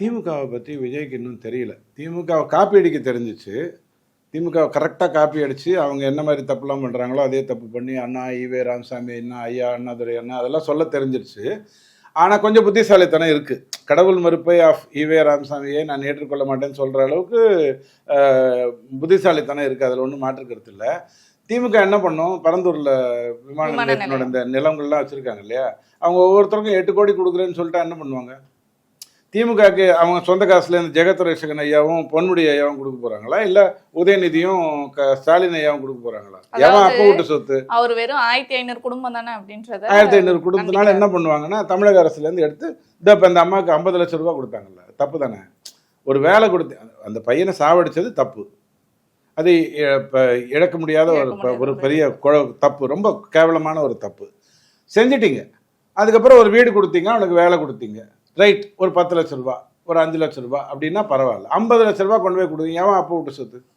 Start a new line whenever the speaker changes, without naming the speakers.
திமுகவை பற்றி விஜய்க்கு இன்னும் தெரியல. திமுகவை காப்பி அடிக்க தெரிஞ்சிச்சு. திமுக கரெக்டாக காப்பி அடித்து அவங்க என்ன மாதிரி தப்புலாம் பண்ணுறாங்களோ அதே தப்பு பண்ணி அண்ணா ஈவே ராமசாமி அண்ணா ஐயா அண்ணாதுரை அண்ணா அதெல்லாம் சொல்ல தெரிஞ்சிருச்சு. ஆனால் கொஞ்சம் புத்திசாலித்தனம் இருக்குது. கடவுள் மறுப்பை ஆஃப் ஈவே ராமசாமியை நான் ஏற்றுக்கொள்ள மாட்டேன்னு சொல்கிற அளவுக்கு புத்திசாலித்தனம் இருக்குது. அதில் ஒன்றும் மாற்று கருத்து இல்லை. திமுக என்ன பண்ணும், பரந்தூரில் விமான நிலையத்தினோட இந்த நிலங்கள்லாம் வச்சுருக்காங்க இல்லையா, அவங்க ஒவ்வொருத்தருக்கும் 8 கோடி கொடுக்குறேன்னு சொல்லிட்டு என்ன பண்ணுவாங்க? திமுகக்கு அவங்க சொந்த காசுல இந்த ஜெகத்ரட்சகன் ஐயாவும் பொன்முடி ஐயாவும் கொடுக்க போறாங்களா, இல்ல உதயநிதியும் ஸ்டாலின் ஐயாவும் கொடுக்க போறாங்களா? எவன் அப்ப விட்டு சொத்து?
அவர் வெறும் 1500 குடும்பம் தானே அப்படின்றது.
1500 குடும்பத்தினால என்ன பண்ணுவாங்கன்னா, தமிழக அரசுல இருந்து எடுத்து இப்ப இந்த அம்மாவுக்கு 50 லட்சம் ரூபாய் கொடுத்தாங்கல்ல, தப்பு தானே? ஒரு வேலை கொடுத்து அந்த பையனை சாவடிச்சது தப்பு. அது இழக்க முடியாத ஒரு பெரிய தப்பு, ரொம்ப கேவலமான ஒரு தப்பு செஞ்சிட்டீங்க. அதுக்கப்புறம் ஒரு வீடு கொடுத்தீங்க, அவனுக்கு வேலை கொடுத்தீங்க, ரைட். ஒரு 10 லட்சம் ரூபா, ஒரு 5 லட்சம் ரூபாய் அப்படின்னா பரவாயில்ல. 50 லட்சம் ரூபாய் கொண்டு போய் கொடுத்தீங்க, ஏன் அப்போ விட்டு சொத்து?